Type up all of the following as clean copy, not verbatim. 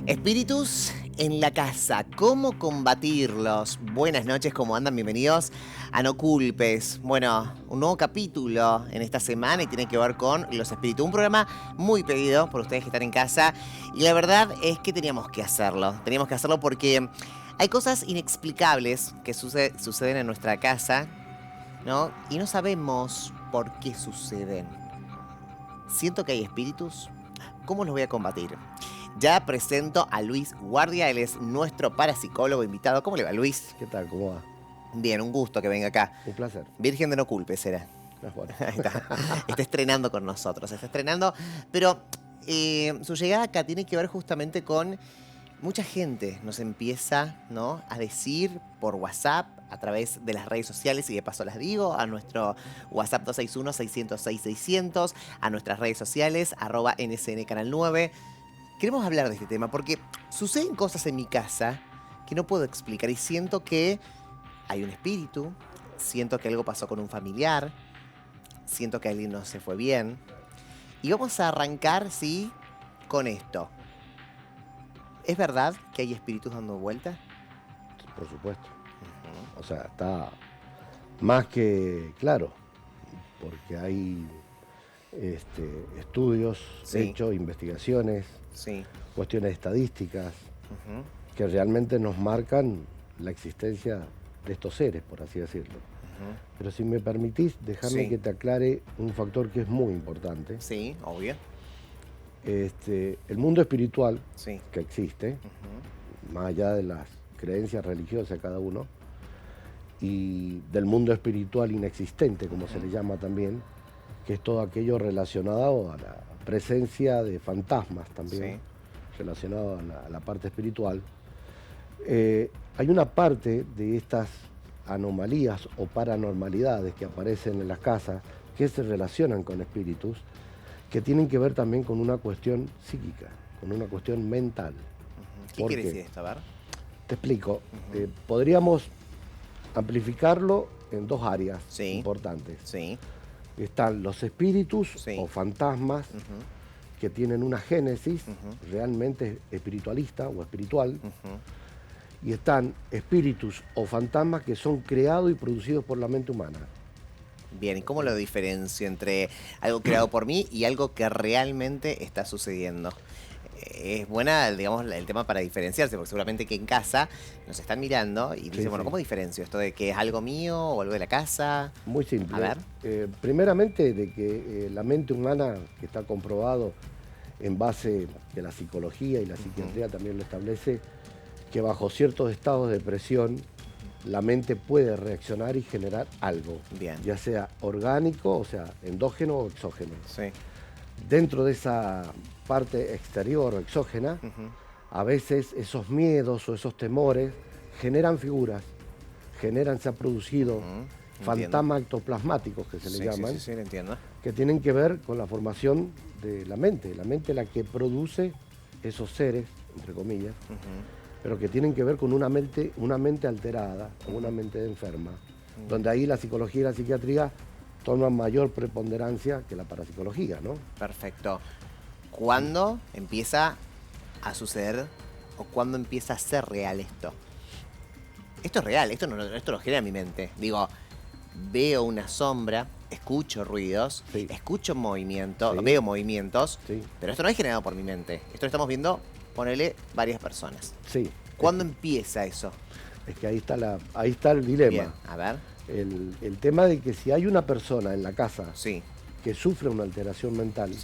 Espíritus en la casa, ¿cómo combatirlos? Buenas noches, ¿cómo andan? Bienvenidos a No Culpes. Bueno, un nuevo capítulo en esta semana y tiene que ver con los espíritus. Un programa muy pedido por ustedes que están en casa y la verdad es que teníamos que hacerlo. Teníamos que hacerlo porque hay cosas inexplicables que suceden en nuestra casa, ¿no? Y no sabemos por qué suceden. Siento que hay espíritus. ¿Cómo los voy a combatir? Ya presento a Luis Guardia, él es nuestro parapsicólogo invitado. ¿Cómo le va, Luis? ¿Qué tal? ¿Cómo va? Bien, un gusto que venga acá. Un placer. Virgen de No Culpes era. Bueno. Ahí está. Está estrenando con nosotros, está estrenando. Pero su llegada acá tiene que ver justamente con mucha gente nos empieza, ¿no?, a decir por WhatsApp, a través de las redes sociales, y de paso las digo, a nuestro WhatsApp 261-606-600, a nuestras redes sociales, @NSN Canal 9. Queremos hablar de este tema porque suceden cosas en mi casa que no puedo explicar y siento que hay un espíritu, siento que algo pasó con un familiar, siento que alguien no se fue bien. Y vamos a arrancar, sí, con esto. ¿Es verdad que hay espíritus dando vueltas? Por supuesto. O sea, está más que claro, porque hay estudios Sí. hechos, investigaciones, Sí. cuestiones estadísticas, que realmente nos marcan la existencia de estos seres, por así decirlo. Pero si me permitís, déjame Sí. que te aclare un factor que es muy importante. Sí, obvio. El mundo espiritual Sí. que existe, más allá de las creencias religiosas de cada uno, y del mundo espiritual inexistente, como se le llama también, que es todo aquello relacionado a la presencia de fantasmas también, relacionado a la parte espiritual. Hay una parte de estas anomalías o paranormalidades que aparecen en las casas que se relacionan con espíritus, que tienen que ver también con una cuestión psíquica, con una cuestión mental. ¿Qué quiere decir esto? A ver. Te explico. Podríamos amplificarlo en dos áreas importantes. Sí. Están los espíritus o fantasmas que tienen una génesis realmente espiritualista o espiritual, y están espíritus o fantasmas que son creados y producidos por la mente humana. Bien, ¿y cómo lo diferencio entre algo creado por mí y algo que realmente está sucediendo? Es buena, digamos, el tema para diferenciarse, porque seguramente que en casa nos están mirando y dicen, bueno, ¿cómo diferencio esto de que es algo mío o algo de la casa? Muy simple. A ver. Primeramente, de que la mente humana, que está comprobado en base de la psicología y la psiquiatría también lo establece, que bajo ciertos estados de presión la mente puede reaccionar y generar algo, ya sea orgánico, o sea, endógeno o exógeno. Dentro de esa parte exterior o exógena, a veces esos miedos o esos temores generan figuras, se ha producido fantasmas ectoplasmáticos, que se le llaman, que tienen que ver con la formación de la mente la que produce esos seres, entre comillas, pero que tienen que ver con una mente alterada, o una mente enferma, donde ahí la psicología y la psiquiatría toman mayor preponderancia que la parapsicología, ¿no? Perfecto. ¿Cuándo empieza a suceder o cuándo empieza a ser real esto? Esto es real, esto lo genera mi mente. Digo, veo una sombra, escucho ruidos, escucho movimientos, veo movimientos, pero esto no es generado por mi mente. Esto lo estamos viendo, ponele, varias personas. ¿Cuándo empieza eso? Es que ahí está el dilema. Bien, a ver. El tema de que si hay una persona en la casa que sufre una alteración mental,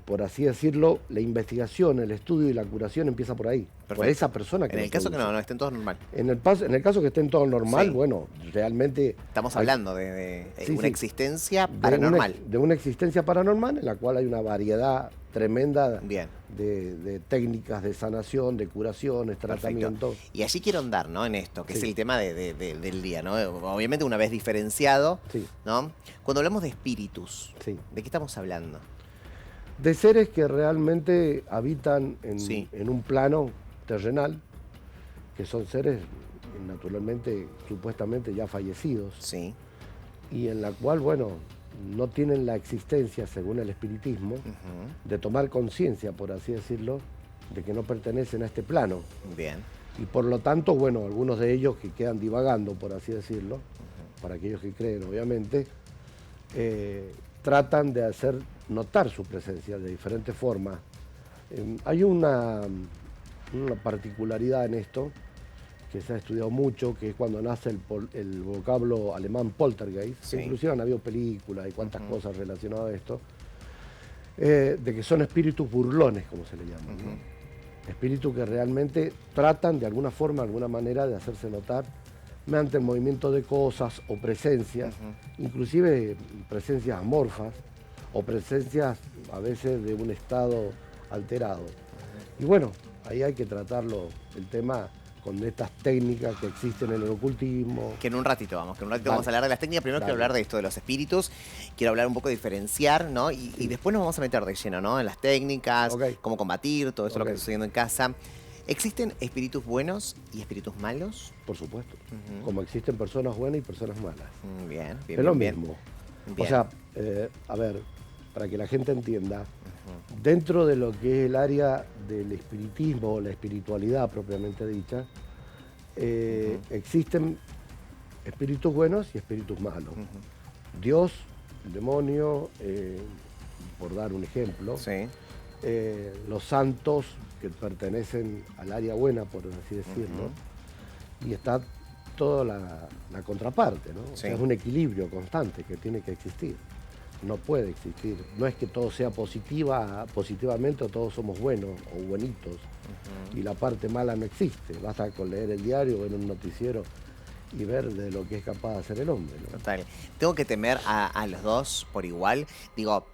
por así decirlo, la investigación, el estudio y la curación empieza por ahí. Por esa persona que en el caso que no estén todos normal. En el caso que estén todos normal, bueno, realmente... Estamos hablando de una existencia paranormal. De una existencia paranormal en la cual hay una variedad tremenda de técnicas de sanación, de curaciones, tratamientos. Y allí quiero andar, ¿no?, en esto, que es el tema del día, ¿no? Obviamente una vez diferenciado, ¿no? Cuando hablamos de espíritus, ¿de qué estamos hablando? De seres que realmente habitan en un plano terrenal, que son seres naturalmente, supuestamente ya fallecidos, y en la cual, bueno, no tienen la existencia, según el espiritismo, de tomar conciencia, por así decirlo, de que no pertenecen a este plano. Bien. Y por lo tanto, bueno, algunos de ellos que quedan divagando, por así decirlo, para aquellos que creen, obviamente, tratan de hacer notar su presencia de diferentes formas. Hay una particularidad en esto, que se ha estudiado mucho, que es cuando nace el vocablo alemán poltergeist, Sí. que inclusive han habido películas y cuantas cosas relacionadas a esto, de que son espíritus burlones, como se le llama, ¿no? Espíritus que realmente tratan de alguna forma, de alguna manera, de hacerse notar mediante el movimiento de cosas o presencias, inclusive presencias amorfas o presencias a veces de un estado alterado. Y bueno, ahí hay que tratarlo, el tema, con estas técnicas que existen en el ocultismo. Que en un ratito vamos, Dale. vamos a hablar de las técnicas. Primero quiero Dale. hablar de esto de los espíritus, quiero hablar un poco de diferenciar, ¿no? Y después nos vamos a meter de lleno, ¿no? En las técnicas, Ok. cómo combatir, todo eso lo que Ok. está sucediendo en casa. ¿Existen espíritus buenos y espíritus malos? Por supuesto, como existen personas buenas y personas malas. Bien, bien, Es lo bien, mismo. bien. O sea, a ver, para que la gente entienda, dentro de lo que es el área del espiritismo o la espiritualidad propiamente dicha, existen espíritus buenos y espíritus malos. Dios, el demonio, por dar un ejemplo, Sí. los santos que pertenecen al área buena, por así decirlo, y está toda la contraparte, ¿no? O sea, Sí. es un equilibrio constante que tiene que existir. No puede existir. No es que todo sea positivamente o todos somos buenos o buenitos y la parte mala no existe. Basta con leer el diario, ver un noticiero y ver de lo que es capaz de hacer el hombre, ¿no? Total. Tengo que temer a los dos por igual. Digo,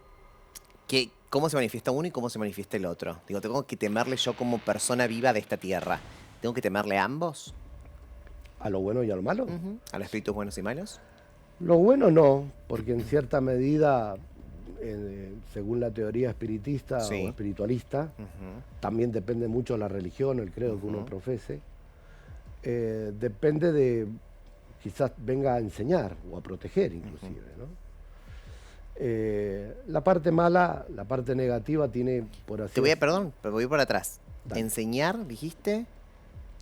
¿cómo se manifiesta uno y cómo se manifiesta el otro? Digo, tengo que temerle yo como persona viva de esta tierra. ¿Tengo que temerle a ambos? A lo bueno y a lo malo. ¿A los espíritus buenos y malos? Lo bueno no, porque en cierta medida, según la teoría espiritista Sí. o espiritualista, también depende mucho de la religión, el credo que uno profese, depende de, quizás venga a enseñar o a proteger inclusive, ¿no? La parte mala, la parte negativa tiene, por así decirlo, Perdón, pero voy por atrás. Dale. Enseñar, dijiste,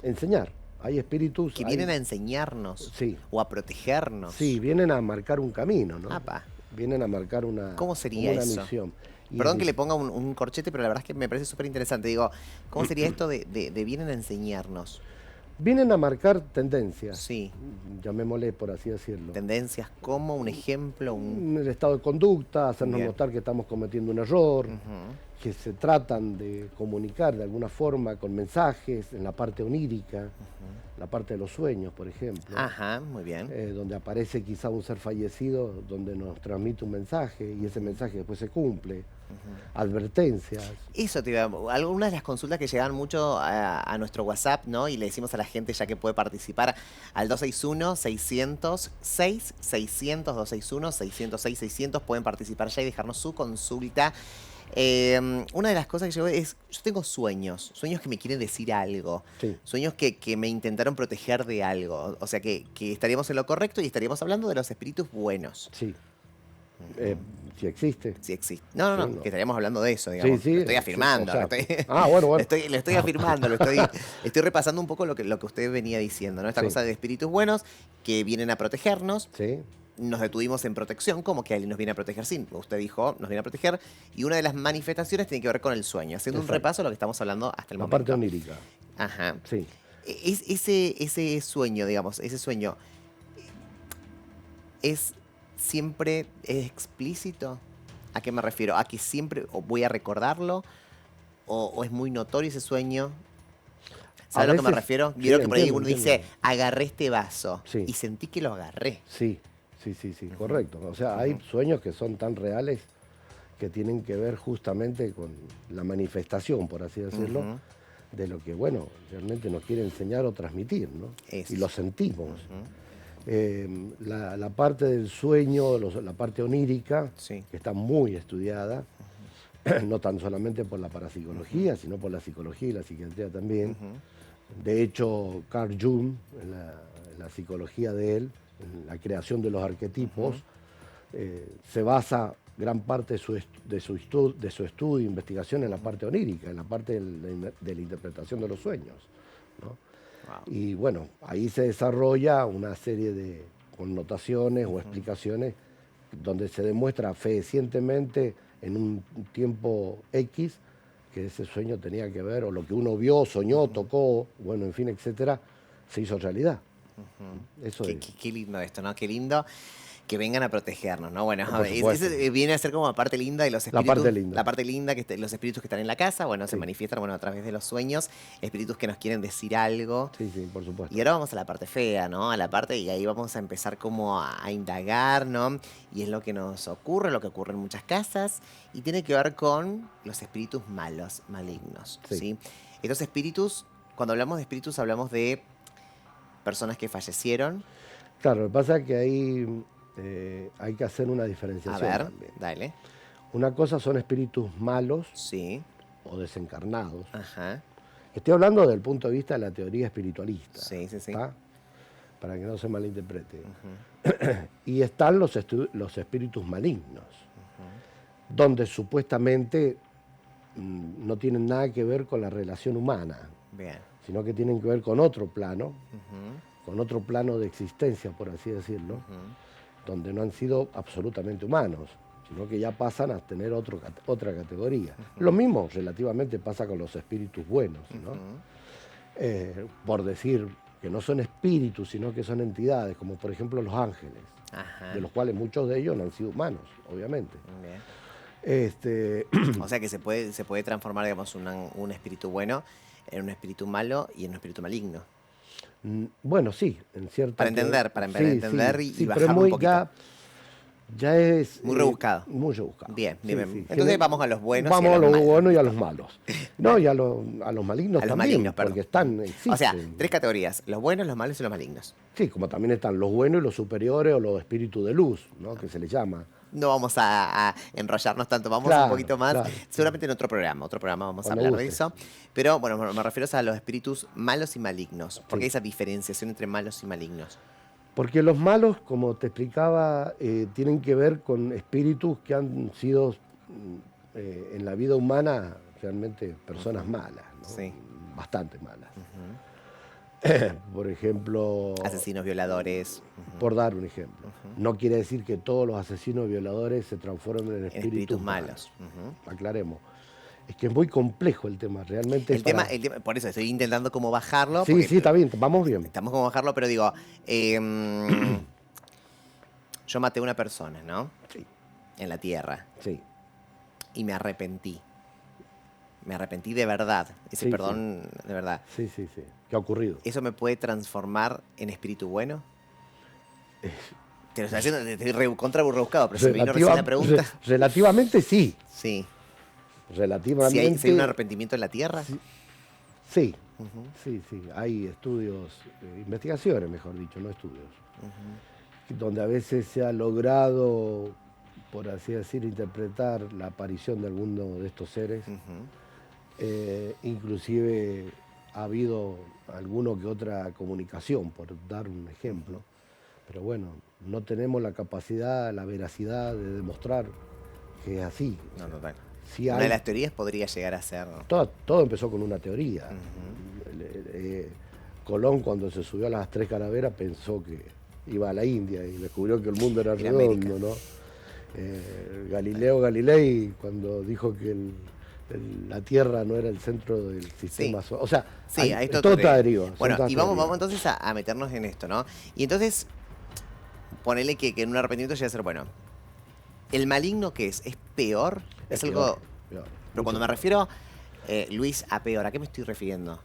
enseñar. Hay espíritus que hay- vienen a enseñarnos Sí. o a protegernos. Sí, vienen a marcar un camino, ¿no? Apa. Vienen a marcar una, ¿Cómo sería como una eso? misión. Y Perdón es que le ponga un corchete, pero la verdad es que me parece súper interesante. Digo, ¿cómo sería esto de vienen a enseñarnos? Vienen a marcar tendencias, Sí. llamémosle por así decirlo. Tendencias como un ejemplo, un... El estado de conducta, hacernos Bien. notar que estamos cometiendo un error, que se tratan de comunicar de alguna forma con mensajes en la parte onírica, la parte de los sueños, por ejemplo, Ajá, muy bien. donde aparece quizá un ser fallecido, donde nos transmite un mensaje y ese mensaje después se cumple. Advertencias. Eso te iba, algunas de las consultas que llegan mucho a nuestro WhatsApp, ¿no? Y le decimos a la gente ya que puede participar al 261-606, 600, 261-606-600, pueden participar ya y dejarnos su consulta. Una de las cosas que yo veo es, yo tengo sueños que me quieren decir algo, Sí. sueños que me intentaron proteger de algo, o sea que estaríamos en lo correcto y estaríamos hablando de los espíritus buenos. Sí. Si existe. Si existe. No, Sí, no. que estaríamos hablando de eso, digamos. Sí, Lo estoy sí, afirmando. o sea, lo estoy, bueno. lo estoy afirmando, estoy repasando un poco lo que usted venía diciendo, ¿no? Esta Sí. cosa de espíritus buenos que vienen a protegernos. Sí. Nos detuvimos en protección, como que alguien nos viene a proteger. Sí, usted dijo, nos viene a proteger. Y una de las manifestaciones tiene que ver con el sueño. Haciendo un Exacto. repaso de lo que estamos hablando hasta el La momento. parte onírica. Ajá. Sí. Ese sueño, digamos, ese sueño, ¿es siempre explícito? ¿A qué me refiero? ¿A que siempre voy a recordarlo? ¿O es muy notorio ese sueño? ¿Sabes a lo que me veces- refiero? sí, Vieron que por ahí entiendo, uno dice, entiendo. agarré este vaso. Sí. Y sentí que lo agarré. Sí, correcto. O sea, hay sueños que son tan reales que tienen que ver justamente con la manifestación, por así decirlo, de lo que, bueno, realmente nos quiere enseñar o transmitir, ¿no? Eso. Y lo sentimos. La parte del sueño, la parte onírica, Sí. que está muy estudiada, no tan solamente por la parapsicología, sino por la psicología y la psiquiatría también. De hecho, Carl Jung, en la psicología de él, en la creación de los arquetipos, se basa gran parte de su estudio e investigación en la parte onírica, en la parte de la interpretación de los sueños, ¿no? Wow. Y bueno, ahí se desarrolla una serie de connotaciones o explicaciones donde se demuestra fehacientemente en un tiempo X que ese sueño tenía que ver, o lo que uno vio, soñó, tocó, bueno, en fin, etcétera, se hizo realidad. Eso es. Qué lindo esto, ¿no? Qué lindo que vengan a protegernos, ¿no? Bueno, Por supuesto. viene a ser como la parte linda de los La espíritus. parte linda. La parte linda, los espíritus que están en la casa, bueno, se Sí. manifiestan, bueno, a través de los sueños, espíritus que nos quieren decir algo. Sí, sí, por supuesto. Y ahora vamos a la parte fea, ¿no? A la parte, y ahí vamos a empezar como a indagar, ¿no? Y es lo que nos ocurre, lo que ocurre en muchas casas, y tiene que ver con los espíritus malos, malignos, Sí. ¿sí? Estos espíritus, cuando hablamos de espíritus, hablamos de personas que fallecieron. Claro, lo que pasa es que ahí hay que hacer una A diferenciación ver, también. dale. Una cosa son espíritus malos Sí, o desencarnados. ajá, Estoy hablando desde el punto de vista de la teoría espiritualista. sí, sí, sí. ¿Está? Para que no se malinterprete. Ujú, Y están los espíritus malignos, donde supuestamente no tienen nada que ver con la relación humana, bien. sino que tienen que ver con otro plano, Ujú, con otro plano de existencia, por así decirlo, ujú, donde no han sido absolutamente humanos, sino que ya pasan a tener otra categoría. Lo mismo relativamente pasa con los espíritus buenos, ¿no? ujú. Por decir que no son espíritus, sino que son entidades, como por ejemplo los ángeles, Ajá, de los cuales muchos de ellos no han sido humanos, obviamente. bien. Este, O sea que se puede transformar, digamos, un espíritu bueno en un espíritu malo y en un espíritu maligno. bueno, sí, en cierta... Para entender, para sí, entender sí, y sí, pero bajarlo un muy, poquito. ya es... Muy rebuscado. Muy rebuscado. Bien, Sí, bien. sí. Entonces vamos a los buenos y a Vamos a los los malos. buenos y a Listo. los malos. No, y a los malignos A los también, malignos, perdón. porque están, existen. O sea, 3 categorías: los buenos, los malos y los malignos. Sí, como también están los buenos y los superiores o los espíritus de luz, ¿no? Que se les llama. No vamos a enrollarnos tanto, vamos un Claro, poquito más. claro. Seguramente en otro programa vamos a Cuando hablar de guste. eso. Pero bueno, me refiero a los espíritus malos y malignos. ¿Por qué Sí. esa diferenciación entre malos y malignos? Porque los malos, como te explicaba, tienen que ver con espíritus que han sido en la vida humana realmente personas malas, ¿no? Sí. Bastante malas. Ujú. Por ejemplo, Asesinos, violadores. Ujú. por dar un ejemplo, no quiere decir que todos los asesinos violadores se transformen en En espíritus espíritus malos. malos. Ujú. Aclaremos. Es que es muy complejo el tema, realmente. El tema, por eso estoy intentando como bajarlo. Sí, porque sí, está bien, vamos bien. estamos como bajarlo, pero digo, yo maté a una persona, ¿no? Sí, En la tierra. sí. Y me arrepentí. Me arrepentí de verdad. Ese Sí, perdón de verdad. Sí, sí, sí. ¿Qué ha ocurrido? ¿Eso me puede transformar en espíritu bueno? Te lo estoy haciendo, te estoy contra rebuscado, pero se me vino recién la pregunta. Relativamente sí. Sí. Relativamente. Si hay un arrepentimiento en la tierra. Sí, Ujú, sí, sí. Hay estudios, investigaciones, mejor dicho, no estudios, donde a veces se ha logrado, por así decir, interpretar la aparición de alguno de estos seres. ujú. Inclusive ha habido alguno que otra comunicación, por dar un ejemplo. Pero bueno, no tenemos la capacidad, la veracidad de demostrar que es así. No, total. Sí Una hay- de las teorías podría llegar a ser. todo empezó con una teoría. Colón, cuando se subió a las 3 calaveras, pensó que iba a la India y descubrió que el mundo era Era redondo, América. ¿no? Galileo Galilei, cuando dijo que la Tierra no era el centro del sistema solar. O sea, Sí, ahí está todo otra está teoría. deriva. son Bueno, todas y vamos teorías. entonces a meternos en esto, ¿no? Y entonces, ponele que en un arrepentimiento llega a ser, bueno, ¿el maligno qué es? ¿Es peor? Es algo... peor, Pero cuando me refiero, Luis, a peor, ¿a qué me estoy refiriendo?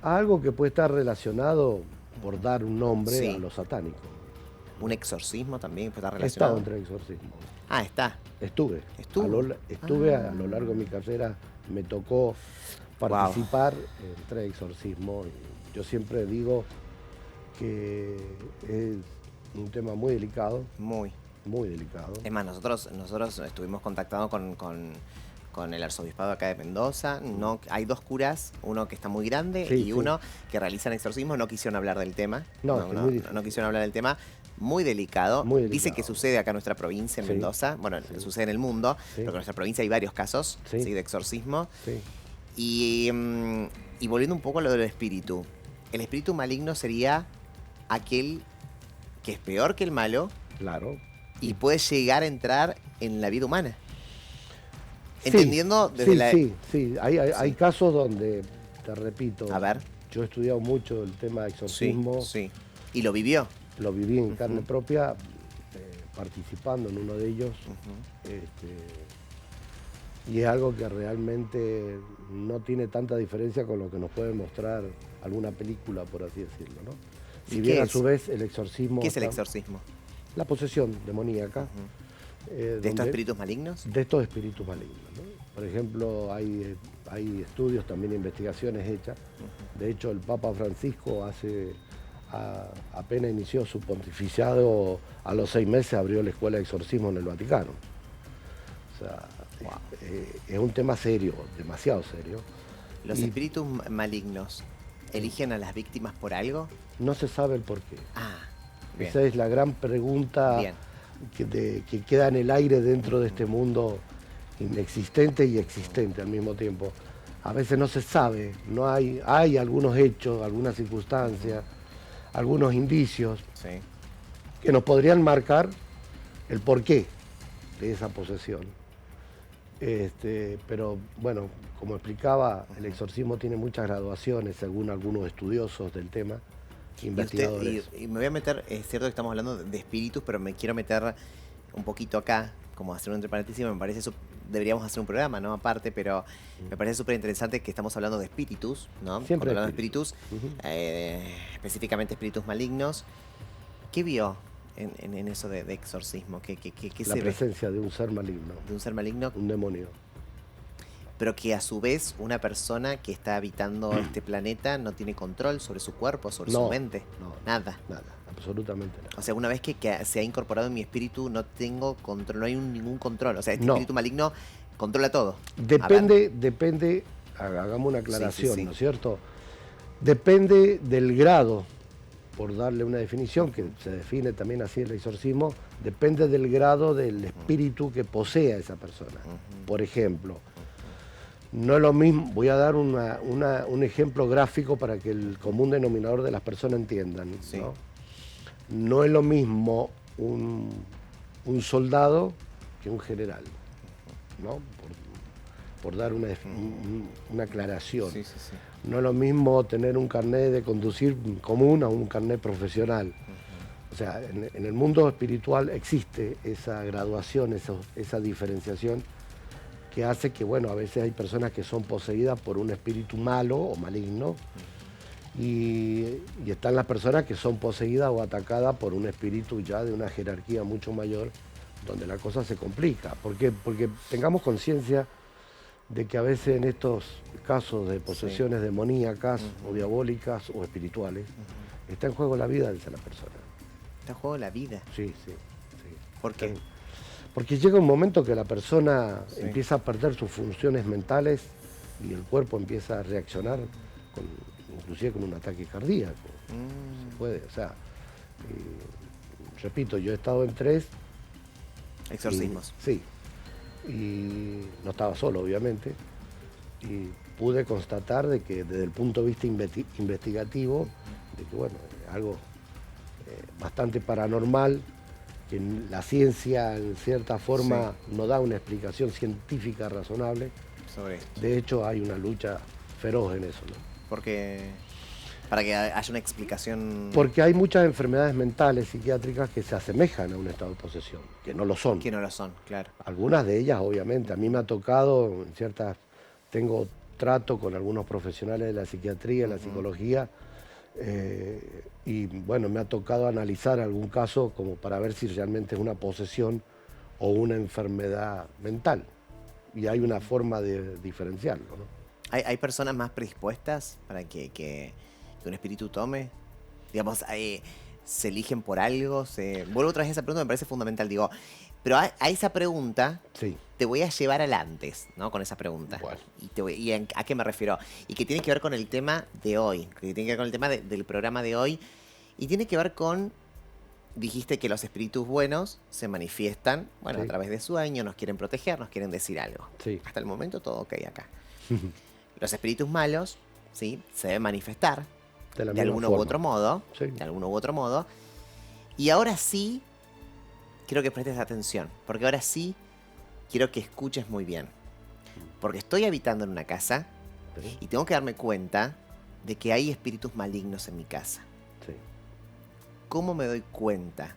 algo que puede estar relacionado, por dar un nombre, Sí. a lo satánico. ¿Un exorcismo también puede estar He estado relacionado? entre exorcismos. Ah, está. Estuve. ¿Estuvo? Estuve a lo largo de mi carrera, me tocó participar en 3 exorcismos. Yo siempre digo que es un tema muy delicado, Muy. muy delicado. Es más, nosotros estuvimos contactados con el arzobispado acá de Mendoza. No, hay 2 curas, uno que está muy grande Sí, y sí. uno que realizan exorcismos. No quisieron hablar del tema. No, es que es muy difícil. No quisieron hablar del tema. muy delicado. Muy Dice que delicado. sucede acá en nuestra provincia, en Sí, Mendoza. Bueno, sí, sucede en el mundo, sí, pero en nuestra provincia hay varios casos, sí, ¿sí? De exorcismo. sí. Y volviendo un poco a lo del espíritu. El espíritu maligno sería aquel que es peor que el malo Claro. y puede llegar a entrar en la vida humana. Sí, Entendiendo desde sí, la... sí, sí. Hay Sí. casos donde, te repito, A ver. yo he estudiado mucho el tema de Sí, exorcismo, sí. ¿Y lo vivió? lo viví en Ujú, carne propia, participando en uno de ellos, ujú. y es algo que realmente no tiene tanta diferencia con lo que nos puede mostrar alguna película, por así decirlo, ¿no? ¿Y Si bien qué a es? su vez el exorcismo ¿Qué es el está- exorcismo? la posesión demoníaca, Ujú. ¿De estos donde espíritus malignos? de estos espíritus malignos, ¿no? Por ejemplo, hay estudios, también investigaciones hechas. De hecho, el Papa Francisco apenas inició su pontificado, a los 6 meses abrió la escuela de exorcismo en el Vaticano. O sea, es un tema serio, demasiado serio. ¿Los Y espíritus malignos eligen a las víctimas por algo? no se sabe el por qué. Ah, bien, Esa es la gran pregunta bien. que queda en el aire dentro de este mundo inexistente y existente al mismo tiempo. A veces no se sabe, hay algunos hechos, algunas circunstancias, algunos indicios Sí. que nos podrían marcar el porqué de esa posesión. Pero bueno, como explicaba, el exorcismo tiene muchas graduaciones, según algunos estudiosos del tema, investigadores. Y me voy a meter, es cierto que estamos hablando de espíritus, pero me quiero meter un poquito acá, como hacer un entre paréntesis, me parece deberíamos hacer un programa, ¿no? Aparte, pero me parece súper interesante que estamos hablando de espíritus, ¿no? Siempre Cuando hablamos de espíritus, Ujú. específicamente espíritus malignos. ¿Qué vio en eso de exorcismo? ¿Qué La se ve presencia de un ser maligno, de un ser maligno? un demonio. Pero que a su vez una persona que está habitando este planeta no tiene control sobre su cuerpo, sobre su No, mente. no, Nada. nada, absolutamente nada. O sea, una vez que se ha incorporado en mi espíritu, no tengo control, no hay ningún control. O sea, este No. espíritu maligno controla todo. Depende, hagamos una aclaración, sí. ¿no es cierto? Depende del grado, por darle una definición, que se define también así el exorcismo, depende del grado del espíritu que posea esa persona. Por ejemplo, no es lo mismo, voy a dar un ejemplo gráfico para que el común denominador de las personas entiendan, Sí. ¿no? No es lo mismo un soldado que un general, ¿no? Por dar una aclaración. Sí. No es lo mismo tener un carnet de conducir común a un carnet profesional. O sea, en el mundo espiritual existe esa graduación, esa diferenciación que hace que, bueno, a veces hay personas que son poseídas por un espíritu malo o maligno y están las personas que son poseídas o atacadas por un espíritu ya de una jerarquía mucho mayor, donde la cosa se complica. ¿Por qué? Porque tengamos conciencia de que a veces en estos casos de posesiones demoníacas o diabólicas o espirituales, está en juego la vida de esa persona. Está en juego la vida. Sí. ¿Por qué? Porque llega un momento que la persona Sí. empieza a perder sus funciones mentales y el cuerpo empieza a reaccionar, inclusive con un ataque cardíaco. Se puede, o sea, repito, yo he estado en 3. Exorcismos. Sí. Y no estaba solo, obviamente. Y pude constatar de que desde el punto de vista investigativo, de que bueno, algo bastante paranormal, que la ciencia en cierta forma no da una explicación científica razonable. Sobre esto. De hecho, hay una lucha feroz en eso, ¿no? Porque para que haya una explicación. Porque hay muchas enfermedades mentales, psiquiátricas, que se asemejan a un estado de posesión, que no lo son. Que no lo son, claro. Algunas de ellas, obviamente. A mí me ha tocado, tengo trato con algunos profesionales de la psiquiatría, la psicología, y bueno, me ha tocado analizar algún caso como para ver si realmente es una posesión o una enfermedad mental. Y hay una forma de diferenciarlo, ¿no? ¿Hay personas más predispuestas para que un espíritu tome? Digamos, ¿se eligen por algo? Vuelvo otra vez a esa pregunta, me parece fundamental. Digo, pero a esa pregunta Sí. te voy a llevar al antes, ¿no? Con esa pregunta. Bueno. ¿A qué me refiero? Y que tiene que ver con el tema de hoy, que tiene que ver con el tema del programa de hoy, y tiene que ver con dijiste que los espíritus buenos se manifiestan, bueno, a Sí, través de sueños, nos quieren proteger, nos quieren decir algo. sí. Hasta el momento todo ok acá. Los espíritus malos, ¿sí? Se deben manifestar De la de misma alguno u forma. otro modo, Sí, de alguno u otro modo. Y ahora sí, quiero que prestes atención, porque ahora sí quiero que escuches muy bien. Porque estoy habitando en una casa sí, y tengo que darme cuenta de que hay espíritus malignos en mi casa. sí. ¿Cómo me doy cuenta?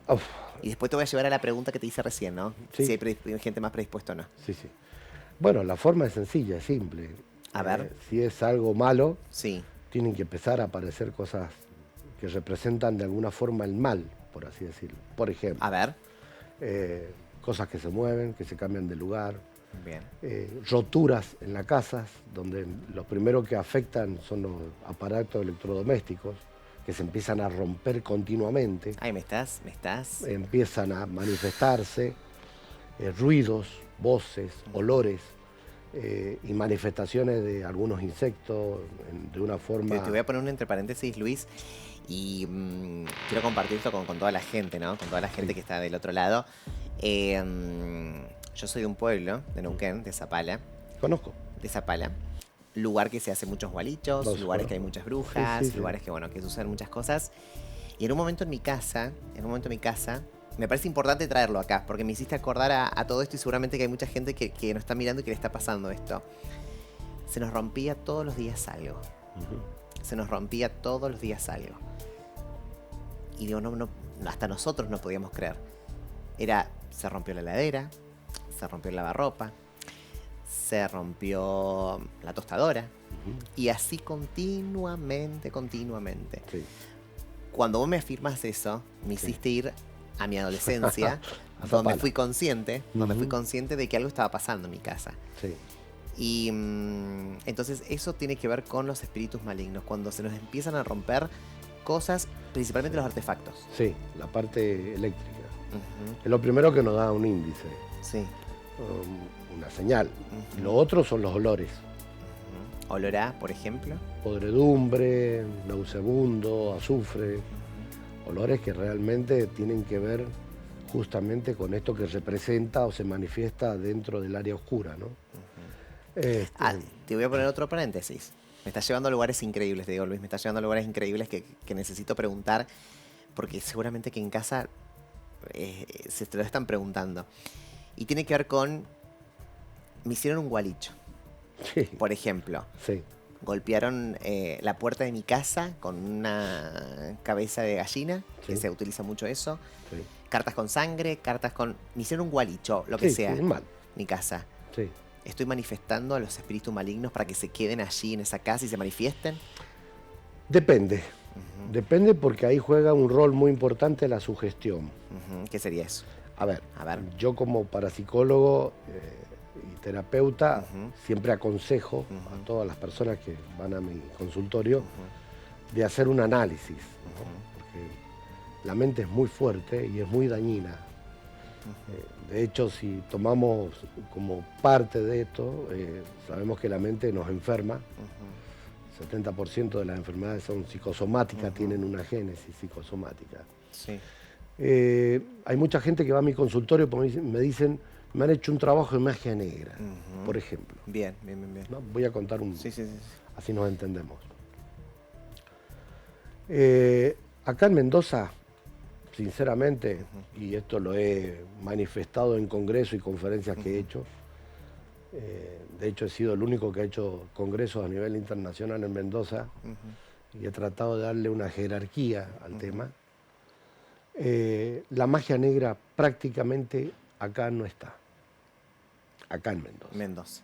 Uf, Y después te voy a llevar a la pregunta que te hice recién, ¿no? sí, Si hay gente más predispuesta o no. sí, sí. Bueno, la forma es sencilla, es simple. A ver, Si es algo malo, sí. tienen que empezar a aparecer cosas que representan de alguna forma el mal, por así decirlo. Por ejemplo, A ver. cosas que se mueven, que se cambian de lugar, Bien. roturas en las casas, donde los primeros que afectan son los aparatos electrodomésticos, que se empiezan a romper continuamente, Ay, ¿me estás? empiezan a manifestarse ruidos, voces, olores y manifestaciones de algunos insectos de una Te forma... voy a poner un entre paréntesis, Luis, y quiero compartir esto con toda la gente, ¿no? Con toda la gente Sí, que está del otro lado. Yo soy de un pueblo, de Neuquén, conozco. de Zapala, lugar que se hace muchos gualichos, Los lugares que hay conozco. muchas Sí, brujas, sí, sí. lugares que, bueno, que suceden muchas cosas. Y en un momento en mi casa, me parece importante traerlo acá, porque me hiciste acordar a todo esto y seguramente que hay mucha gente que nos está mirando y que le está pasando esto. Se nos rompía todos los días algo. Ujú. Se nos rompía todos los días algo. Y digo, hasta nosotros no podíamos creer. Se rompió la heladera, se rompió el lavarropa, se rompió la tostadora. Ujú. Y así continuamente. Sí. Cuando vos me afirmas eso, me Sí. hiciste ir a mi adolescencia, A donde Zapala. fui consciente, Ujú. de que algo estaba pasando en mi casa. Sí. Y entonces eso tiene que ver con los espíritus malignos, cuando se nos empiezan a romper cosas, principalmente Sí. los artefactos. Sí, la parte eléctrica. Ujú, Es lo primero que nos da un índice, sí. una señal. Ujú, Lo otro son los olores. ujú. Olor a, por ejemplo. Podredumbre, nauseabundo, azufre. Ujú, Olores que realmente tienen que ver justamente con esto que representa o se manifiesta dentro del área oscura, ¿no? ujú. Ah, Este, te voy a poner otro paréntesis. Me está llevando a lugares increíbles, te digo, Luis, me está llevando a lugares increíbles que necesito preguntar, porque seguramente que en casa se te lo están preguntando. Y tiene que ver con, me hicieron un gualicho, sí, por ejemplo. sí, Golpearon la puerta de mi casa con una cabeza de gallina, que sí, se utiliza mucho eso. sí. Cartas con sangre, me hicieron un gualicho, lo que Sí, sí, sea, es mal. mi casa. Sí. Estoy manifestando a los espíritus malignos para que se queden allí en esa casa y se manifiesten. Depende. Ujú, Depende porque ahí juega un rol muy importante la sugestión. ujú. ¿Qué sería eso? A ver, A ver. yo como parapsicólogo y terapeuta Ujú, siempre aconsejo ujú, a todas las personas que van a mi consultorio ujú, de hacer un análisis, ¿no? ujú, Porque la mente es muy fuerte y es muy dañina. De hecho, si tomamos como parte de esto, sabemos que la mente nos enferma. ujú, 70% de las enfermedades son psicosomáticas, ujú. tienen una génesis psicosomática. Sí. Hay mucha gente que va a mi consultorio y me dicen, me han hecho un trabajo de magia negra, Ujú. por ejemplo. Bien, bien, bien, bien. ¿No? Voy a contar Sí, sí, sí, sí. así nos entendemos. Acá en Mendoza, sinceramente, y esto lo he manifestado en congresos y conferencias que he hecho, de hecho he sido el único que ha hecho congresos a nivel internacional en Mendoza Ujú, y he tratado de darle una jerarquía al ujú. tema. La magia negra prácticamente acá no está, acá en Mendoza. Mendoza.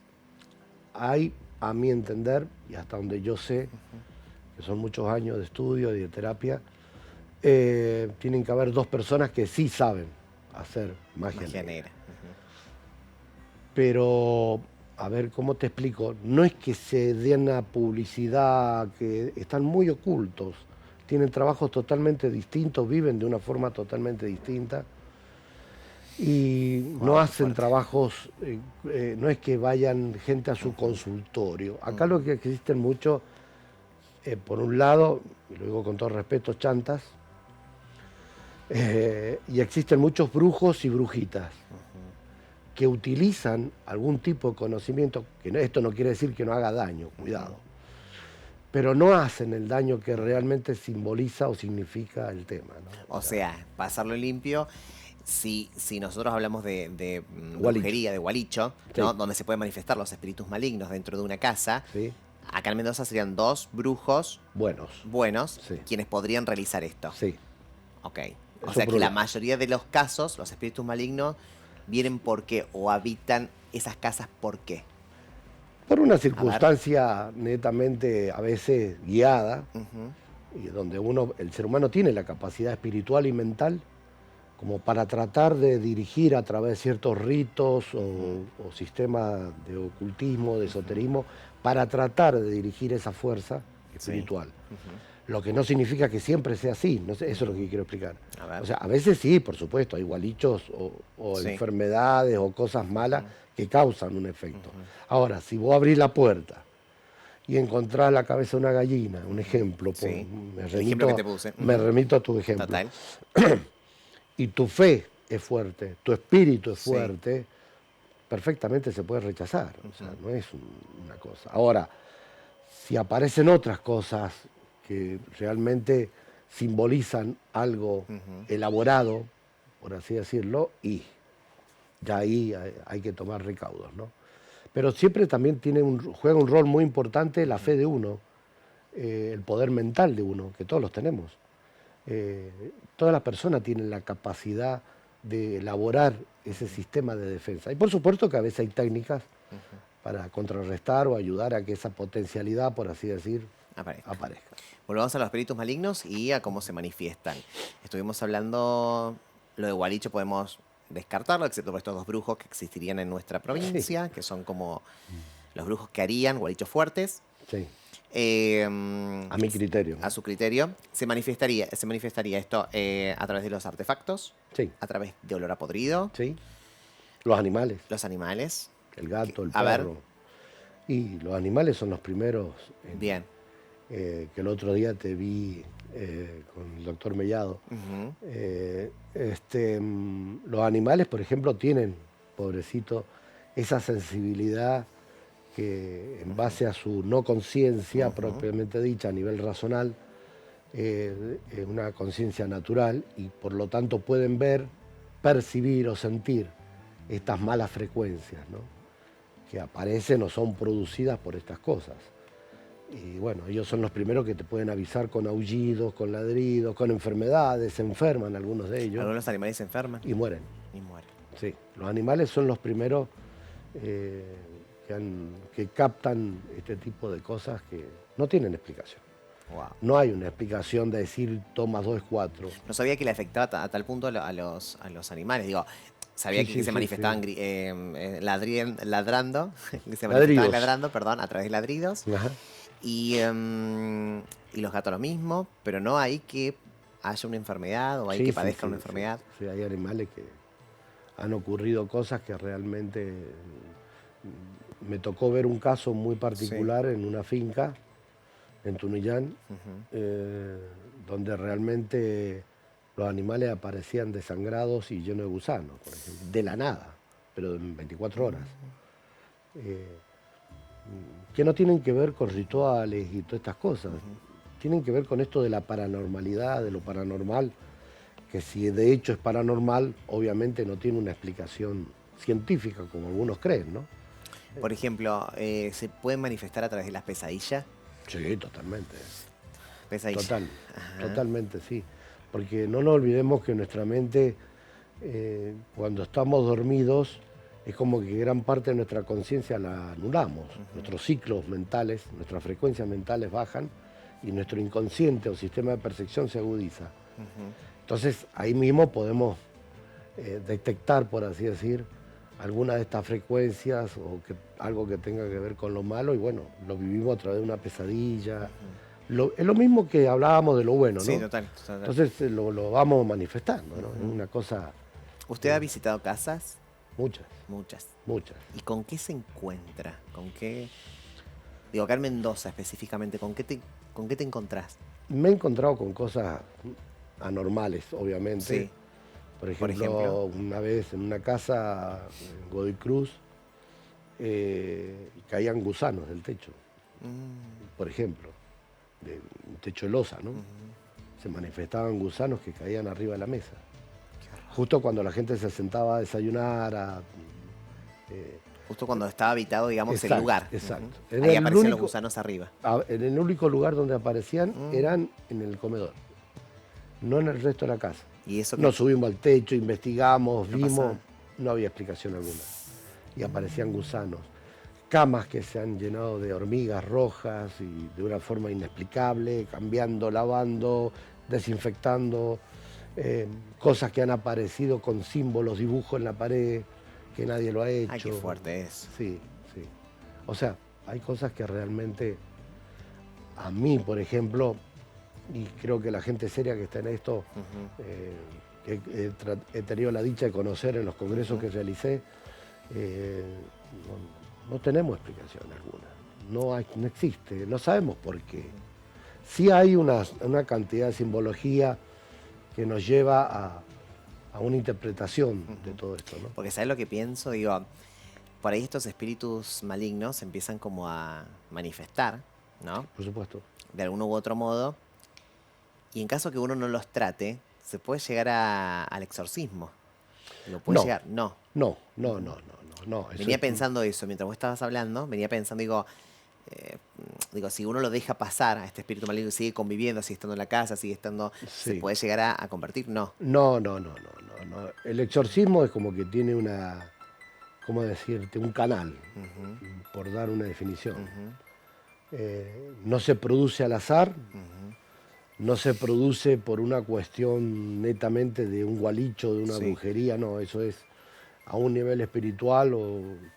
Hay, a mi entender, y hasta donde yo sé, que son muchos años de estudio y de terapia, tienen que haber dos personas que sí saben hacer magia Magia negra. negra. Ujú, Pero, a ver, ¿cómo te explico? No es que se den a publicidad, que están muy ocultos, tienen trabajos totalmente distintos, viven de una forma totalmente distinta y no Wow, qué hacen fuerte. trabajos, no es que vayan gente a su consultorio. Acá lo que existen mucho, por un lado, y lo digo con todo respeto, chantas, Y existen muchos brujos y brujitas que utilizan algún tipo de conocimiento, esto no quiere decir que no haga daño, cuidado, pero no hacen el daño que realmente simboliza o significa el tema, ¿no? O sea, pasarlo limpio. Si nosotros hablamos de Gualicho. brujería, de gualicho, Sí. ¿no? Donde se pueden manifestar los espíritus malignos dentro de una casa, ¿Sí? acá en Mendoza serían 2 brujos Buenos. buenos Sí. quienes podrían realizar esto. Sí. Ok. O Eso sea que por la un- mayoría de los casos, los espíritus malignos vienen porque o habitan esas casas por qué. Por una A ver. circunstancia netamente a veces guiada, Ujú. y donde el ser humano tiene la capacidad espiritual y mental como para tratar de dirigir a través de ciertos ritos o sistemas de ocultismo, de esoterismo, para tratar de dirigir esa fuerza Sí. espiritual. Ujú. Lo que no significa que siempre sea así, no sé, eso es lo que quiero explicar. A ver. O sea, a veces sí, por supuesto, hay gualichos o Sí. enfermedades o cosas malas que causan un efecto. Ahora, si vos abrís la puerta y encontrás la cabeza de una gallina, un ejemplo, Sí. me El ejemplo que remito, te puse. me Ujú. remito a tu ejemplo, Total. y tu fe es fuerte, tu espíritu es Sí. fuerte, perfectamente se puede rechazar. O sea, no es una cosa. Ahora, si aparecen otras cosas que realmente simbolizan algo elaborado, por así decirlo, y ya ahí hay que tomar recaudos, ¿no? Pero siempre también juega un rol muy importante la fe de uno, el poder mental de uno, que todos los tenemos. Todas las personas tienen la capacidad de elaborar ese sistema de defensa. Y por supuesto que a veces hay técnicas para contrarrestar o ayudar a que esa potencialidad, por así decir, Aparezca. aparezca. Volvamos a los espíritus malignos y a cómo se manifiestan. Estuvimos hablando, lo de Gualicho podemos descartarlo, excepto por estos 2 brujos que existirían en nuestra provincia, que son como los brujos que harían gualichos fuertes. Sí, Eh, a mi criterio. a su criterio, se manifestaría esto a través de los artefactos, Sí, a través de olor a podrido, sí. Los animales, los animales. el gato, el A ver, perro. Y los animales son los primeros bien. que el otro día te vi con el doctor Mellado. Ujú. Los animales, por ejemplo, tienen, pobrecito, esa sensibilidad que en base a su no conciencia propiamente dicha a nivel razonal, es una conciencia natural y por lo tanto pueden ver, percibir o sentir estas malas frecuencias, ¿no? Que aparecen o son producidas por estas cosas. Y bueno, ellos son los primeros que te pueden avisar con aullidos, con ladridos, con enfermedades, se enferman algunos de ellos Algunos animales se enferman y mueren. y mueren. Sí, los animales son los primeros que captan este tipo de cosas que no tienen explicación. Wow. No hay una explicación de decir toma 2 es 4. No sabía que le afectaba a tal punto a los animales. Digo, sabía Sí, que sí, se sí, manifestaban sí. ladrando, que se manifestaban Ladridos. ladrando, perdón, a través de ladridos. Ajá. Y los gatos lo mismo, pero no hay que haya una enfermedad o hay Sí, que sí, padezca una sí, sí. enfermedad. Sí, hay animales que han ocurrido cosas que realmente me tocó ver un caso muy particular en una finca en Tunuyán, donde realmente los animales aparecían desangrados y llenos de gusanos, por ejemplo, de la nada, pero en 24 horas. Eh, que no tienen que ver con rituales y todas estas cosas, tienen que ver con esto de la paranormalidad, de lo paranormal, que si de hecho es paranormal, obviamente no tiene una explicación científica, como algunos creen, ¿no? Por ejemplo, ¿se pueden manifestar a través de las pesadillas? Sí, totalmente. Pesadillas. Totalmente, sí. Porque no nos olvidemos que nuestra mente, cuando estamos dormidos, es como que gran parte de nuestra conciencia la anulamos. Nuestros ciclos mentales, nuestras frecuencias mentales bajan y nuestro inconsciente o sistema de percepción se agudiza. Entonces, ahí mismo podemos detectar, por así decir, alguna de estas frecuencias o algo que tenga que ver con lo malo y bueno, lo vivimos a través de una pesadilla. Es lo mismo que hablábamos de lo bueno, ¿no? Sí, total. Entonces lo vamos manifestando, ¿no? Es una cosa, ¿Usted ha visitado casas? muchas, Muchas. muchas. ¿Y con qué se encuentra? ¿Con qué? Digo, acá en Mendoza específicamente, con qué te encontrás? Me he encontrado con cosas anormales, obviamente. Sí, Por por ejemplo, ejemplo. una vez en una casa en Godoy Cruz caían gusanos del techo, Mm, por ejemplo, de un techo de losa, ¿no? ujú. Se manifestaban gusanos que caían arriba de la mesa. Qué horror. Justo cuando la gente se sentaba a desayunar, eh, Justo cuando estaba habitado, digamos, el exacto, lugar. Ujú. exacto. Ahí aparecían los gusanos arriba. En el único lugar donde aparecían Mm, eran en el comedor, no en el resto de la casa. ¿Y eso qué? Nos subimos al techo, investigamos, No pasa vimos, nada. no había explicación alguna. Y aparecían Mm. gusanos. Camas que se han llenado de hormigas rojas y de una forma inexplicable, cambiando, lavando, desinfectando, cosas que han aparecido con símbolos, dibujos en la pared, que nadie lo ha Ay, qué hecho. fuerte es. Sí, sí. O sea, hay cosas que realmente a mí, por ejemplo, y creo que la gente seria que está en esto, Ujú, que he tenido la dicha de conocer en los congresos ujú. que realicé, eh, no tenemos explicación alguna. No existe, no sabemos por qué. Sí hay una cantidad de simbología que nos lleva a una interpretación de todo esto, ¿no? Porque ¿sabes lo que pienso? Digo, por ahí estos espíritus malignos empiezan como a manifestar, ¿no? Por supuesto. De algún u otro modo. Y en caso que uno no los trate, se puede llegar al exorcismo. Digo, puede No, llegar. No. no. Eso Venía es, pensando eso mientras vos estabas hablando. Venía pensando, digo, si uno lo deja pasar a este espíritu maligno y sigue conviviendo, sigue estando en la casa, sigue estando, se sí. puede llegar a convertir. No. No. El exorcismo es como que tiene ¿cómo decirte? Un canal, Ujú, por dar una definición. ujú, No se produce al azar, ujú. no se produce por una cuestión netamente de un gualicho, de una Sí. brujería, no, eso es a un nivel espiritual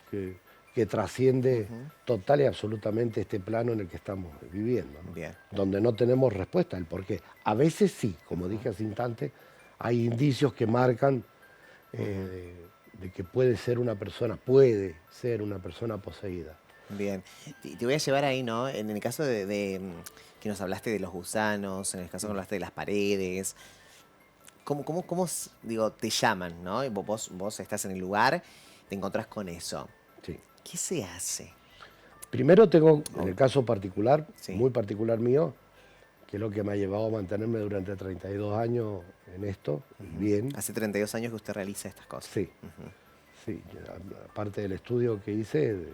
que trasciende Ujú. total y absolutamente este plano en el que estamos viviendo, ¿no? Bien. Donde no tenemos respuesta al por qué. A veces sí, como Ujú, dije hace instante, hay indicios que marcan ujú. de que puede ser una persona poseída. Bien. Te voy a llevar ahí, ¿no? En el caso que nos hablaste de los gusanos, en el caso que hablaste de las paredes. Digo, te llaman, ¿no? Y vos estás en el lugar, te encontrás con eso. Sí. ¿Qué se hace? Primero tengo, en Oh, el caso particular, sí. muy particular mío, que es lo que me ha llevado a mantenerme durante 32 años en esto, y Ujú. bien, Hace 32 años que usted realiza estas cosas. sí, Ujú, sí, aparte del estudio que hice, de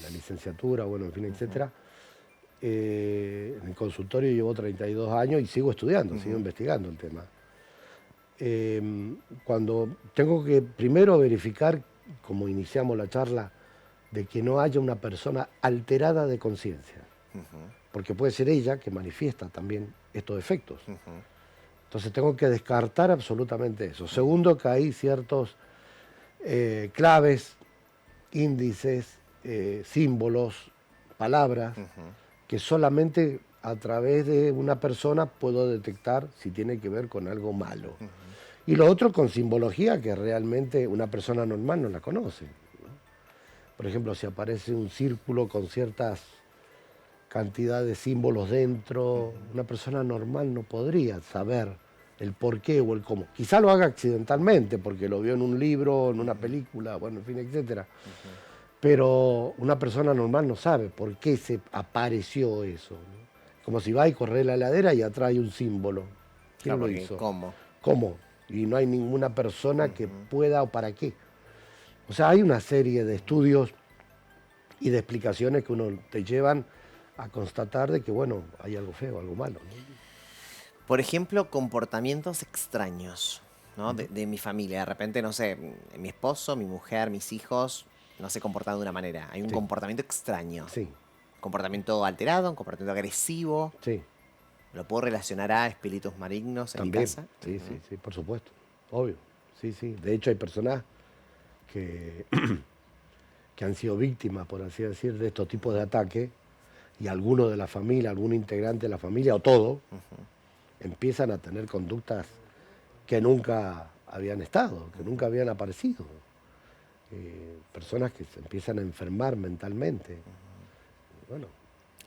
la licenciatura, bueno, en fin, ujú, etcétera, en el consultorio llevo 32 años y sigo estudiando, sigo ujú, investigando el tema. Cuando tengo que primero verificar, como iniciamos la charla, de que no haya una persona alterada de conciencia, ujú, porque puede ser ella que manifiesta también estos efectos. ujú, Entonces tengo que descartar absolutamente eso. ujú, Segundo, que hay ciertos claves, índices, símbolos, palabras, ujú, que solamente a través de una persona puedo detectar si tiene que ver con algo malo. ujú. Y lo otro con simbología que realmente una persona normal no la conoce. Por ejemplo, si aparece un círculo con ciertas cantidad de símbolos dentro, una persona normal no podría saber el por qué o el cómo. Quizá lo haga accidentalmente, porque lo vio en un libro, en una película, bueno, en fin, etcétera. Pero una persona normal no sabe por qué se apareció eso, ¿no? Como si va y corre la heladera y atrae un símbolo. Claro, ¿Quién lo porque hizo? ¿cómo? ¿Cómo? Y no hay ninguna persona que Ujú. pueda o para qué. O sea, hay una serie de estudios y de explicaciones que uno te llevan a constatar de que, bueno, hay algo feo, algo malo, ¿no? Por ejemplo, comportamientos extraños, ¿no? De mi familia. De repente, no sé, mi esposo, mi mujer, mis hijos no se comportan de una manera. Hay un Sí, comportamiento extraño. sí, Comportamiento alterado, un comportamiento agresivo. sí, ¿Lo puedo relacionar a espíritus malignos en mi también, casa? sí, Ujú, sí, sí, por supuesto, obvio, sí, sí. De hecho, hay personas que, que han sido víctimas, por así decir, de estos tipos de ataques y alguno de la familia, algún integrante de la familia o todo, ujú, empiezan a tener conductas que nunca habían estado, que nunca habían aparecido. Personas que se empiezan a enfermar mentalmente. Bueno,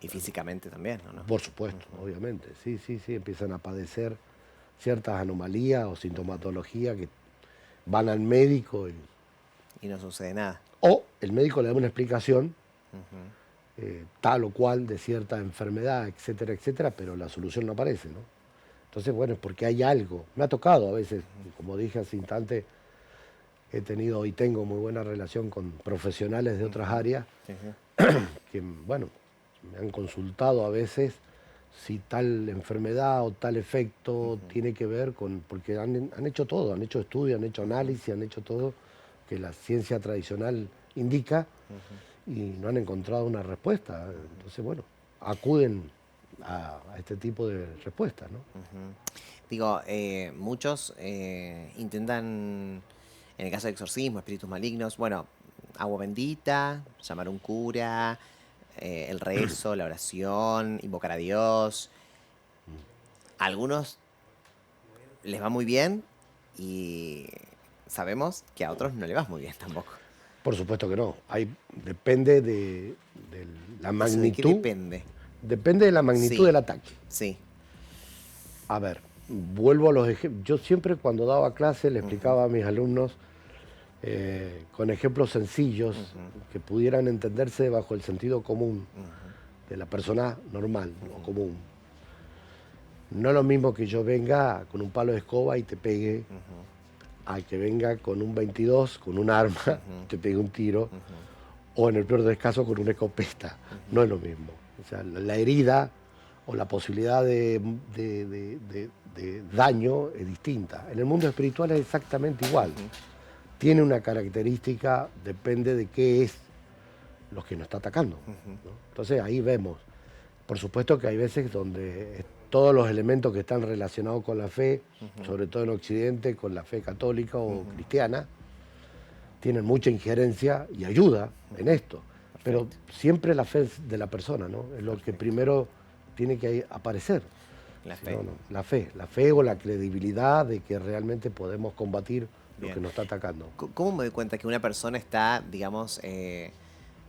y físicamente también, ¿o no? por supuesto, obviamente. Sí, sí, sí, empiezan a padecer ciertas anomalías o sintomatología que van al médico Y no sucede nada. o el médico le da una explicación Ujú. tal o cual de cierta enfermedad, etcétera, etcétera, pero la solución no aparece, ¿no? Entonces, bueno, es porque hay algo. Me ha tocado a veces, como dije hace instante, he tenido y tengo muy buena relación con profesionales de otras Ujú. áreas Sí, sí. que, bueno, me han consultado a veces si tal enfermedad o tal efecto Ujú. tiene que ver con, porque han hecho todo, han hecho estudios, han hecho Ujú. análisis, han hecho todo que la ciencia tradicional indica Ujú. y no han encontrado una respuesta. Ujú. Entonces, bueno, acuden a este tipo de respuestas, ¿no? Ujú. Digo, muchos intentan, en el caso de exorcismo, espíritus malignos, bueno, agua bendita, llamar a un cura, el rezo, la oración, invocar a Dios. A algunos les va muy bien y sabemos que a otros no les va muy bien tampoco. Por supuesto que no. Depende de la ¿Eso de qué magnitud, depende? depende de la magnitud Sí, del ataque. sí. A ver, vuelvo a los ejemplos. Yo siempre cuando daba clase le Ujú. explicaba a mis alumnos con ejemplos sencillos Ujú. que pudieran entenderse bajo el sentido común Ujú. de la persona normal o Ujú. común. No es lo mismo que yo venga con un palo de escoba y te pegue Ujú. a que venga con un 22, con un arma, Ujú. te pegue un tiro, Ujú. o en el peor de los casos con una escopeta. No Ujú. es lo mismo. O sea, la herida o la posibilidad de daño es distinta. En el mundo espiritual es exactamente igual. Ujú. Tiene una característica, depende de qué es lo que nos está atacando, Ujú. ¿no? Entonces ahí vemos. Por supuesto que hay veces donde todos los elementos que están relacionados con la fe, Ujú. sobre todo en Occidente, con la fe católica o Ujú. cristiana, tienen mucha injerencia y ayuda en Ujú. esto. Pero Perfecto, siempre la fe de la persona, ¿no? Es lo que perfecto. primero tiene que aparecer. La Si fe. no, no. La fe o la credibilidad de que realmente podemos combatir lo que Bien. nos está atacando. ¿Cómo me doy cuenta que una persona está, digamos,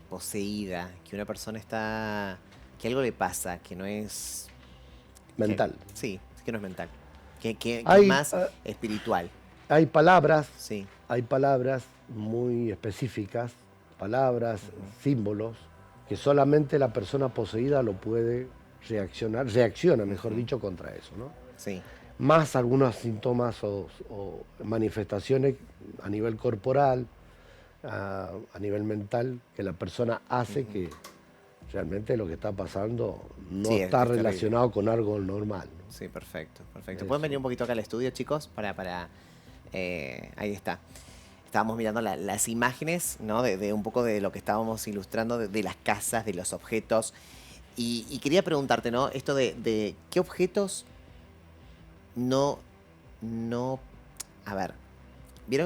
poseída? Que una persona está, que algo le pasa, que no es, Mental. sí, que no es mental, que es Hay, más espiritual. hay palabras, Sí. hay palabras muy específicas, palabras, Ujú. símbolos, que solamente la persona poseída lo puede reacciona, mejor Ujú. dicho, contra eso, ¿no? Sí. Más algunos síntomas o manifestaciones a nivel corporal, a nivel mental, que la persona hace Ujú. que realmente lo que está pasando no Sí, está es terrible. relacionado con algo normal, Sí, perfecto, perfecto. ¿no? ¿Pueden Eso. venir un poquito acá al estudio, chicos? Ahí está. Estábamos mirando las imágenes, ¿no? De un poco de lo que estábamos ilustrando, de las casas, de los objetos. Y quería preguntarte, ¿no? Esto de qué objetos no, no, a ver,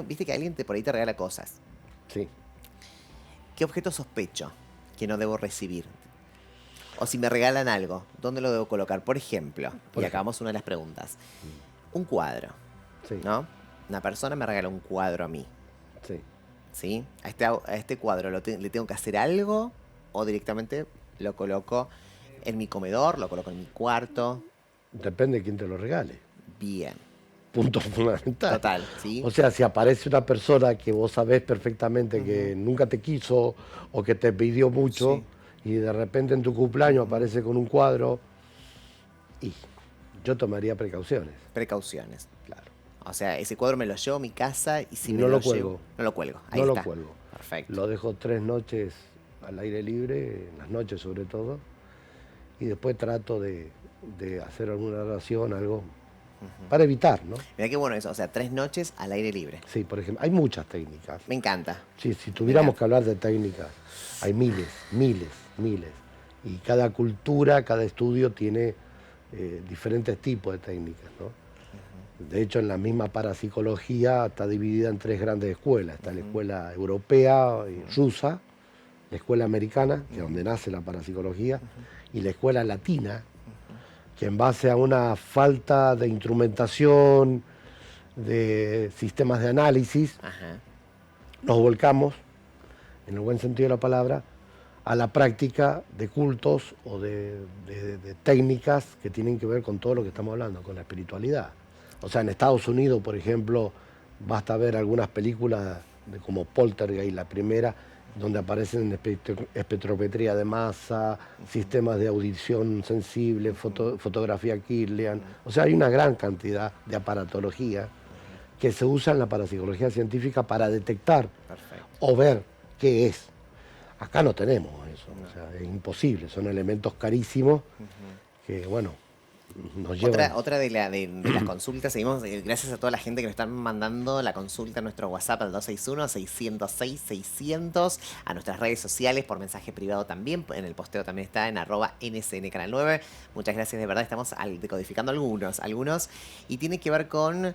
¿viste que alguien por ahí te regala cosas? Sí, ¿Qué objetos sospecho que no debo recibir? O si me regalan algo, ¿dónde lo debo colocar? Por ejemplo, y por acá ejemplo. vamos a una de las preguntas. Un cuadro, Sí, ¿no? Una persona me regala un cuadro a mí, sí. ¿sí? A este cuadro le tengo que hacer algo o directamente lo coloco en mi comedor, lo coloco en mi cuarto. Depende de quién te lo regale. Bien, Punto fundamental. total, ¿sí? O sea, si aparece una persona que vos sabés perfectamente que Ujú. nunca te quiso o que te pidió mucho Sí. y de repente en tu cumpleaños Ujú. aparece con un cuadro, y yo tomaría precauciones, Precauciones. claro. O sea, ese cuadro me lo llevo a mi casa y si Y me no lo lo llevo, cuelgo, no lo cuelgo. Ahí no lo está. cuelgo. Perfecto. Lo dejo 3 noches al aire libre, en las noches sobre todo, y después trato de hacer alguna oración, algo, Ujú. para evitar, ¿no? Mira qué bueno eso. O sea, 3 noches al aire libre. Sí, por ejemplo, hay muchas técnicas. Me encanta. Sí, si Me tuviéramos encanta. que hablar de técnicas, hay miles, miles, miles. Y cada cultura, cada estudio tiene diferentes tipos de técnicas, ¿no? Ujú. De hecho, en la misma parapsicología está dividida en tres grandes escuelas. Está la Ujú. escuela europea y Ujú. rusa, la escuela americana, que es donde Ujú. nace la parapsicología, Ujú. y la escuela latina, Ujú. que en base a una falta de instrumentación, de sistemas de análisis, Ajá. nos volcamos, en el buen sentido de la palabra, a la práctica de cultos o de técnicas que tienen que ver con todo lo que estamos hablando, con la espiritualidad. O sea, en Estados Unidos, por ejemplo, basta ver algunas películas como Poltergeist, la primera, donde aparecen espectrometría de masa, sistemas de audición sensible, fotografía Kirlian. O sea, hay una gran cantidad de aparatología que se usa en la parapsicología científica para detectar Perfecto. o ver qué es. Acá no tenemos eso, No. o sea, es imposible, son elementos carísimos que, bueno, nos llevan... Otra de las consultas, seguimos, gracias a toda la gente que nos están mandando la consulta a nuestro WhatsApp al 261-606-600, a nuestras redes sociales por mensaje privado también, en el posteo también está en @NSN Canal 9. Muchas gracias, de verdad, estamos decodificando algunos, y tiene que ver con,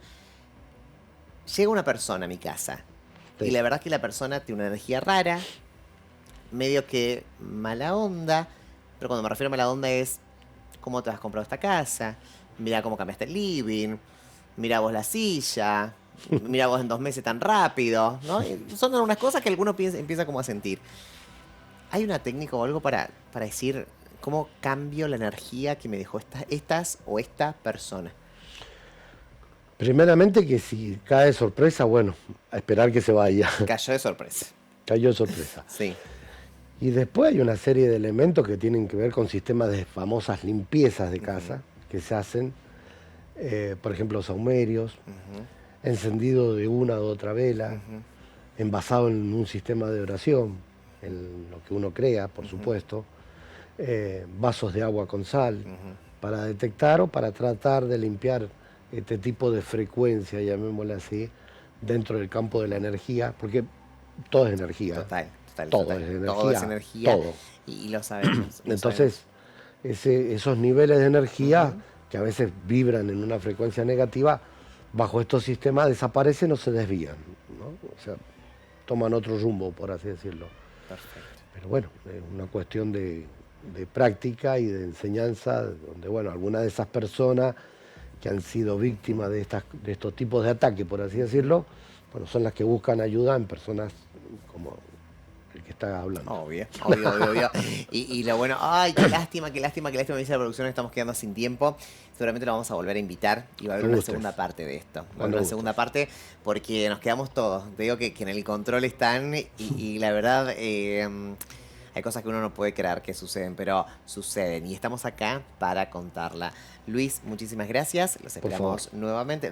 llega una persona a mi casa, Sí. y la verdad es que la persona tiene una energía rara, medio que mala onda, pero cuando me refiero a mala onda es: ¿cómo te has comprado esta casa? Mira cómo cambiaste el living. Mira vos la silla. Mira vos en 2 meses tan rápido, ¿no? Y son algunas cosas que alguno empieza como a sentir. ¿Hay una técnica o algo para decir cómo cambio la energía que me dejó esta persona? Primeramente que si cae de sorpresa, bueno, a esperar que se vaya. Cayó de sorpresa. Cayó de sorpresa. Sí. Y después hay una serie de elementos que tienen que ver con sistemas de famosas limpiezas de casa que se hacen, por ejemplo, saumerios, encendido de una u otra vela, envasado en un sistema de oración, en lo que uno crea, por supuesto, vasos de agua con sal, para detectar o para tratar de limpiar este tipo de frecuencia, llamémosle así, dentro del campo de la energía, porque todo es energía. Total. Todo es energía. Todo es energía. Todo. Y lo sabemos. Entonces, esos niveles de energía que a veces vibran en una frecuencia negativa, bajo estos sistemas desaparecen o se desvían, ¿no? O sea, toman otro rumbo, por así decirlo. Perfecto. Pero bueno, es una cuestión de práctica y de enseñanza, donde, bueno, algunas de esas personas que han sido víctimas de estos tipos de ataques, por así decirlo, bueno, son las que buscan ayuda en personas como el que está hablando. Obvio. Y lo bueno, ay, qué lástima, me dice la producción, estamos quedando sin tiempo. Seguramente lo vamos a volver a invitar y va a haber una segunda parte de esto. Va a haber una segunda parte porque nos quedamos todos. Te digo que en el control están y la verdad hay cosas que uno no puede creer que suceden, pero suceden y estamos acá para contarla. Luis, muchísimas gracias. Los esperamos nuevamente.